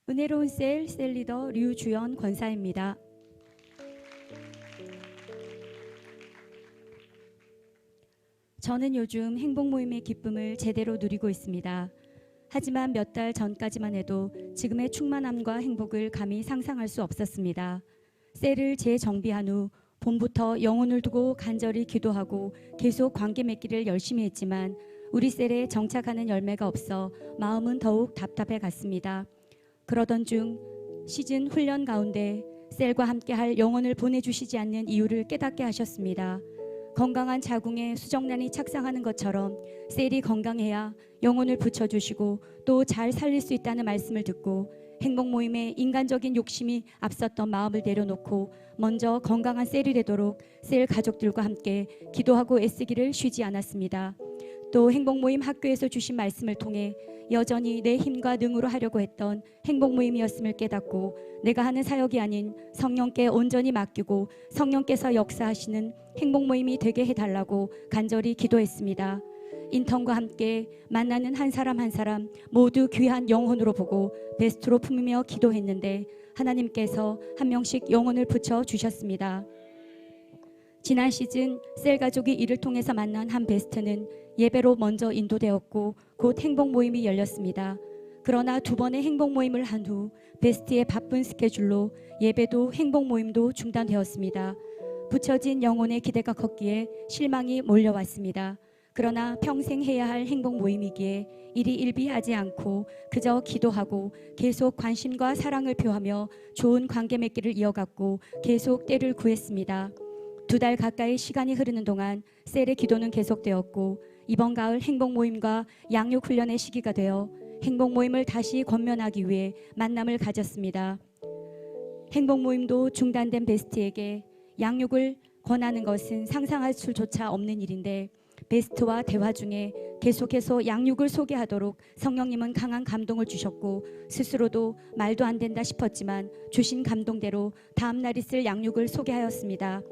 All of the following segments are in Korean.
은혜로운 셀 리더 류주연 권사입니다. 저는 요즘 행복 모임의 기쁨을 제대로 누리고 있습니다. 하지만 몇 달 전까지만 해도 지금의 충만함과 행복을 감히 상상할 수 없었습니다. 셀을 재정비한 후 봄부터 영혼을 두고 간절히 기도하고 계속 관계 맺기를 열심히 했지만 우리 셀에 정착하는 열매가 없어 마음은 더욱 답답해 갔습니다. 그러던 중 시즌 훈련 가운데 셀과 함께할 영혼을 보내주시지 않는 이유를 깨닫게 하셨습니다. 건강한 자궁에 수정란이 착상하는 것처럼 셀이 건강해야 영혼을 붙여주시고 또 잘 살릴 수 있다는 말씀을 듣고 행복 모임에 인간적인 욕심이 앞섰던 마음을 내려놓고 먼저 건강한 셀이 되도록 셀 가족들과 함께 기도하고 애쓰기를 쉬지 않았습니다. 또 행복 모임 학교에서 주신 말씀을 통해 여전히 내 힘과 능으로 하려고 했던 행복 모임이었음을 깨닫고 내가 하는 사역이 아닌 성령께 온전히 맡기고 성령께서 역사하시는 행복 모임이 되게 해달라고 간절히 기도했습니다. 인턴과 함께 만나는 한 사람 한 사람 모두 귀한 영혼으로 보고 베스트로 품으며 기도했는데 하나님께서 한 명씩 영혼을 붙여주셨습니다. 지난 시즌 셀 가족이 이를 통해서 만난 한 베스트는 예배로 먼저 인도되었고 곧 행복 모임이 열렸습니다. 그러나 두 번의 행복 모임을 한 후 베스트의 바쁜 스케줄로 예배도 행복 모임도 중단되었습니다. 붙여진 영혼의 기대가 컸기에 실망이 몰려왔습니다. 그러나 평생 해야 할 행복 모임이기에 이리 일비하지 않고 그저 기도하고 계속 관심과 사랑을 표하며 좋은 관계 맺기를 이어갔고 계속 때를 구했습니다. 2달 가까이 시간이 흐르는 동안 셀의 기도는 계속되었고 이번 가을 행복 모임과 양육 훈련의 시기가 되어 행복 모임을 다시 권면하기 위해 만남을 가졌습니다. 행복 모임도 중단된 베스트에게 양육을 권하는 것은 상상할 수조차 없는 일인데 베스트와 대화 중에 계속해서 양육을 소개하도록 성령님은 강한 감동을 주셨고 스스로도 말도 안 된다 싶었지만 주신 감동대로 다음날 있을 양육을 소개하였습니다.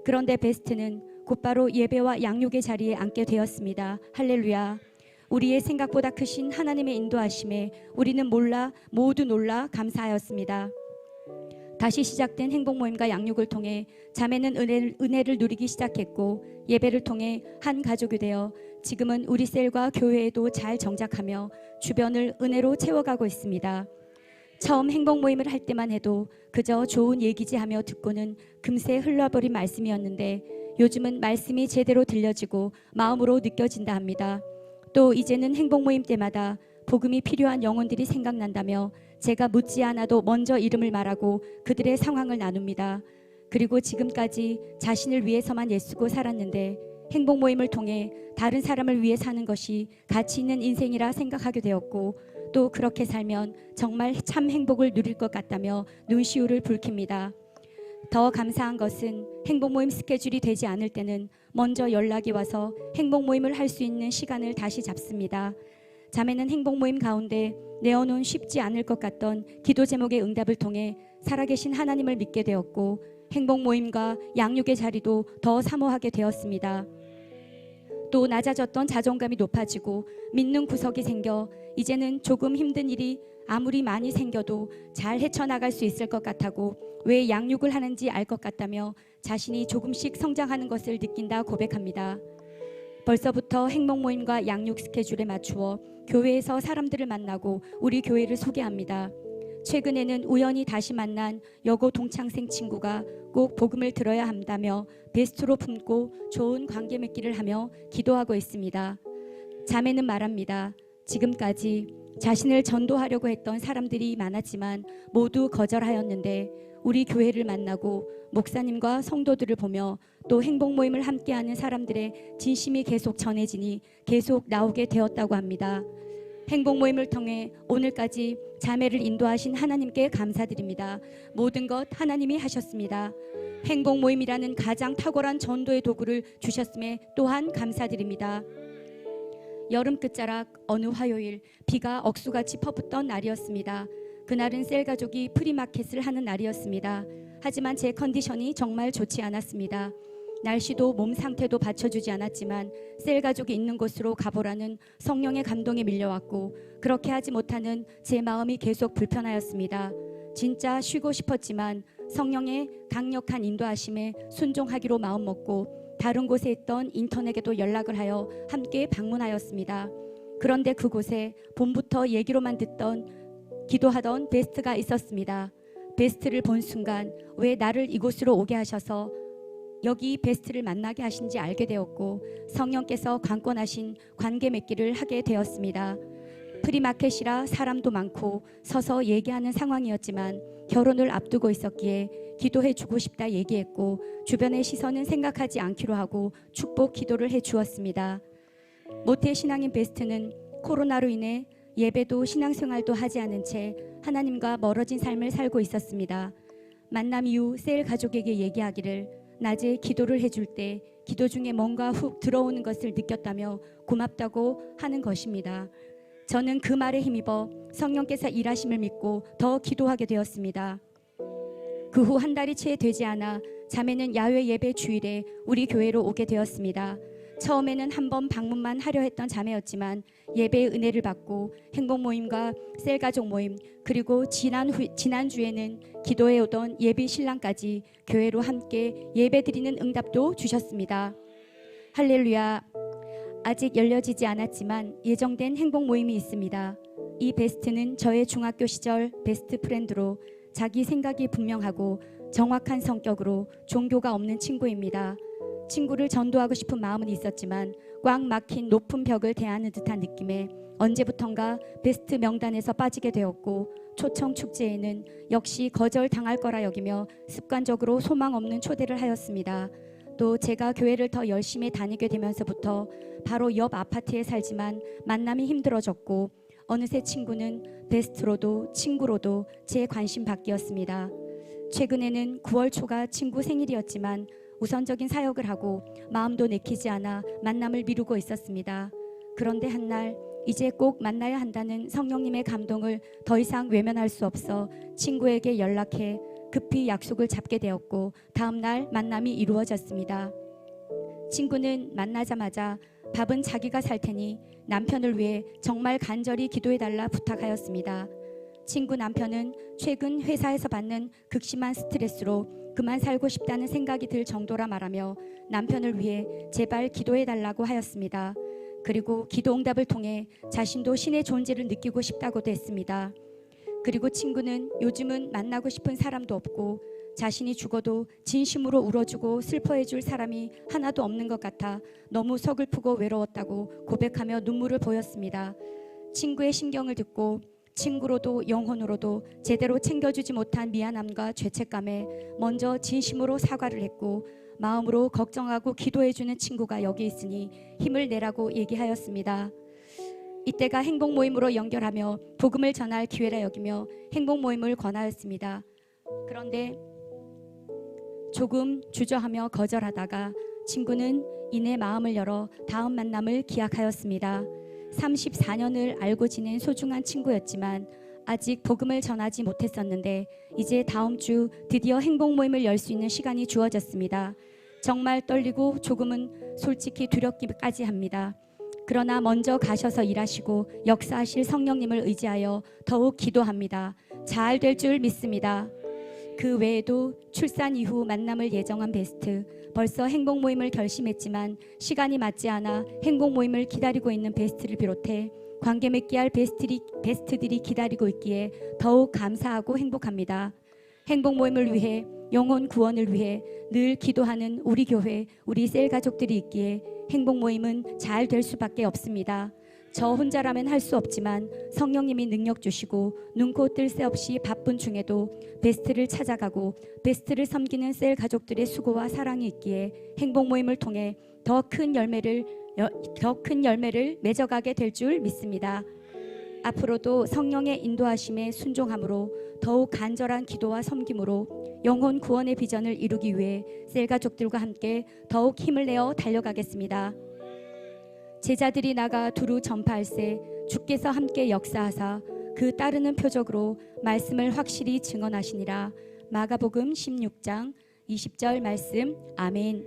그런데 베스트는 곧바로 예배와 양육의 자리에 앉게 되었습니다. 할렐루야. 우리의 생각보다 크신 하나님의 인도하심에 우리는 모두 놀라 감사하였습니다. 다시 시작된 행복 모임과 양육을 통해 자매는 은혜를 누리기 시작했고 예배를 통해 한 가족이 되어 지금은 우리 셀과 교회에도 잘 정착하며 주변을 은혜로 채워가고 있습니다. 처음 행복 모임을 할 때만 해도 그저 좋은 얘기지 하며 듣고는 금세 흘러버린 말씀이었는데 요즘은 말씀이 제대로 들려지고 마음으로 느껴진다 합니다. 또 이제는 행복 모임 때마다 복음이 필요한 영혼들이 생각난다며 제가 묻지 않아도 먼저 이름을 말하고 그들의 상황을 나눕니다. 그리고 지금까지 자신을 위해서만 애쓰고 살았는데 행복 모임을 통해 다른 사람을 위해 사는 것이 가치 있는 인생이라 생각하게 되었고 또 그렇게 살면 정말 참 행복을 누릴 것 같다며 눈시울을 붉힙니다. 더 감사한 것은 행복 모임 스케줄이 되지 않을 때는 먼저 연락이 와서 행복 모임을 할 수 있는 시간을 다시 잡습니다. 자매는 행복 모임 가운데 내어놓은 쉽지 않을 것 같던 기도 제목의 응답을 통해 살아계신 하나님을 믿게 되었고 행복 모임과 양육의 자리도 더 사모하게 되었습니다. 또 낮아졌던 자존감이 높아지고 믿는 구석이 생겨 이제는 조금 힘든 일이 아무리 많이 생겨도 잘 헤쳐나갈 수 있을 것 같고 왜 양육을 하는지 알 것 같다며 자신이 조금씩 성장하는 것을 느낀다 고백합니다. 벌써부터 행복 모임과 양육 스케줄에 맞추어 교회에서 사람들을 만나고 우리 교회를 소개합니다. 최근에는 우연히 다시 만난 여고 동창생 친구가 꼭 복음을 들어야 한다며 베스트로 품고 좋은 관계 맺기를 하며 기도하고 있습니다. 자매는 말합니다. 지금까지 자신을 전도하려고 했던 사람들이 많았지만 모두 거절하였는데 우리 교회를 만나고 목사님과 성도들을 보며 또 행복 모임을 함께하는 사람들의 진심이 계속 전해지니 계속 나오게 되었다고 합니다. 행복 모임을 통해 오늘까지 자매를 인도하신 하나님께 감사드립니다. 모든 것 하나님이 하셨습니다. 행복 모임이라는 가장 탁월한 전도의 도구를 주셨음에 또한 감사드립니다. 여름 끝자락 어느 화요일 비가 억수같이 퍼붓던 날이었습니다. 그날은 셀 가족이 프리마켓을 하는 날이었습니다. 하지만 제 컨디션이 정말 좋지 않았습니다. 날씨도 몸 상태도 받쳐주지 않았지만 셀 가족이 있는 곳으로 가보라는 성령의 감동이 밀려왔고, 그렇게 하지 못하는 제 마음이 계속 불편하였습니다. 진짜 쉬고 싶었지만 성령의 강력한 인도하심에 순종하기로 마음먹고 다른 곳에 있던 인턴에게도 연락을 하여 함께 방문하였습니다. 그런데 그곳에 봄부터 얘기로만 듣던 기도하던 베스트가 있었습니다. 베스트를 본 순간 왜 나를 이곳으로 오게 하셔서 여기 베스트를 만나게 하신지 알게 되었고, 성령께서 관건하신 관계 맺기를 하게 되었습니다. 프리마켓이라 사람도 많고 서서 얘기하는 상황이었지만 결혼을 앞두고 있었기에 기도해 주고 싶다 얘기했고, 주변의 시선은 생각하지 않기로 하고 축복 기도를 해 주었습니다. 모태 신앙인 베스트는 코로나로 인해 예배도 신앙생활도 하지 않은 채 하나님과 멀어진 삶을 살고 있었습니다. 만남 이후 셀 가족에게 얘기하기를 낮에 기도를 해줄 때 기도 중에 뭔가 훅 들어오는 것을 느꼈다며 고맙다고 하는 것입니다. 저는 그 말에 힘입어 성령께서 일하심을 믿고 더 기도하게 되었습니다. 그 후 한 달이 채 되지 않아 자매는 야외 예배 주일에 우리 교회로 오게 되었습니다. 처음에는 한번 방문만 하려 했던 자매였지만 예배의 은혜를 받고 행복 모임과 셀 가족 모임, 그리고 지난주에는 기도해 오던 예비 신랑까지 교회로 함께 예배 드리는 응답도 주셨습니다. 할렐루야. 아직 열려지지 않았지만 예정된 행복 모임이 있습니다. 이 베스트는 저의 중학교 시절 베스트 프렌드로 자기 생각이 분명하고 정확한 성격으로 종교가 없는 친구입니다. 친구를 전도하고 싶은 마음은 있었지만 꽉 막힌 높은 벽을 대하는 듯한 느낌에 언제부턴가 베스트 명단에서 빠지게 되었고, 초청 축제에는 역시 거절당할 거라 여기며 습관적으로 소망 없는 초대를 하였습니다. 또 제가 교회를 더 열심히 다니게 되면서부터 바로 옆 아파트에 살지만 만남이 힘들어졌고, 어느새 친구는 베스트로도 친구로도 제 관심 밖이었습니다. 최근에는 9월 초가 친구 생일이었지만 우선적인 사역을 하고 마음도 내키지 않아 만남을 미루고 있었습니다. 그런데 한날 이제 꼭 만나야 한다는 성령님의 감동을 더 이상 외면할 수 없어 친구에게 연락해 급히 약속을 잡게 되었고, 다음 날 만남이 이루어졌습니다. 친구는 만나자마자 밥은 자기가 살 테니 남편을 위해 정말 간절히 기도해달라 부탁하였습니다. 친구 남편은 최근 회사에서 받는 극심한 스트레스로 그만 살고 싶다는 생각이 들 정도라 말하며 남편을 위해 제발 기도해달라고 하였습니다. 그리고 기도 응답을 통해 자신도 신의 존재를 느끼고 싶다고도 했습니다. 그리고 친구는 요즘은 만나고 싶은 사람도 없고 자신이 죽어도 진심으로 울어주고 슬퍼해줄 사람이 하나도 없는 것 같아 너무 서글프고 외로웠다고 고백하며 눈물을 보였습니다. 친구의 심경을 듣고 친구로도 영혼으로도 제대로 챙겨주지 못한 미안함과 죄책감에 먼저 진심으로 사과를 했고, 마음으로 걱정하고 기도해주는 친구가 여기 있으니 힘을 내라고 얘기하였습니다. 이때가 행복 모임으로 연결하며 복음을 전할 기회라 여기며 행복 모임을 권하였습니다. 그런데 조금 주저하며 거절하다가 친구는 이내 마음을 열어 다음 만남을 기약하였습니다. 34년을 알고 지낸 소중한 친구였지만 아직 복음을 전하지 못했었는데 이제 다음 주 드디어 행복 모임을 열 수 있는 시간이 주어졌습니다. 정말 떨리고 조금은 솔직히 두렵기까지 합니다. 그러나 먼저 가셔서 일하시고 역사하실 성령님을 의지하여 더욱 기도합니다. 잘 될 줄 믿습니다. 그 외에도 출산 이후 만남을 예정한 베스트, 벌써 행복 모임을 결심했지만 시간이 맞지 않아 행복 모임을 기다리고 있는 베스트를 비롯해 관계 맺기 할 베스트들이 기다리고 있기에 더욱 감사하고 행복합니다. 행복 모임을 위해, 영혼 구원을 위해 늘 기도하는 우리 교회, 우리 셀 가족들이 있기에 행복 모임은 잘 될 수밖에 없습니다. 저 혼자라면 할 수 없지만 성령님이 능력 주시고 눈코 뜰 새 없이 바쁜 중에도 베스트를 찾아가고 베스트를 섬기는 셀 가족들의 수고와 사랑이 있기에 행복 모임을 통해 더 큰 열매를 맺어가게 될 줄 믿습니다. 앞으로도 성령의 인도하심에 순종함으로 더욱 간절한 기도와 섬김으로 영혼 구원의 비전을 이루기 위해 셀 가족들과 함께 더욱 힘을 내어 달려가겠습니다. 제자들이 나가 두루 전파할세 주께서 함께 역사하사 그 따르는 표적으로 말씀을 확실히 증언하시니라. 마가복음 16장 20절 말씀. 아멘.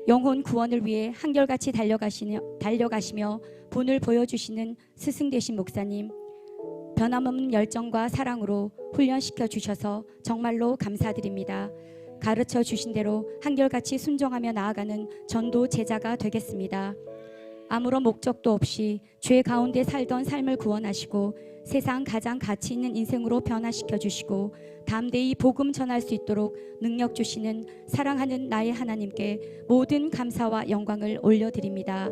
영혼 구원을 위해 한결같이 달려가시며 본을 보여주시는 스승 되신 목사님, 변함없는 열정과 사랑으로 훈련시켜 주셔서 정말로 감사드립니다. 가르쳐 주신 대로 한결같이 순종하며 나아가는 전도 제자가 되겠습니다. 아무런 목적도 없이 죄 가운데 살던 삶을 구원하시고 세상 가장 가치 있는 인생으로 변화시켜 주시고 담대히 복음 전할 수 있도록 능력 주시는 사랑하는 나의 하나님께 모든 감사와 영광을 올려드립니다.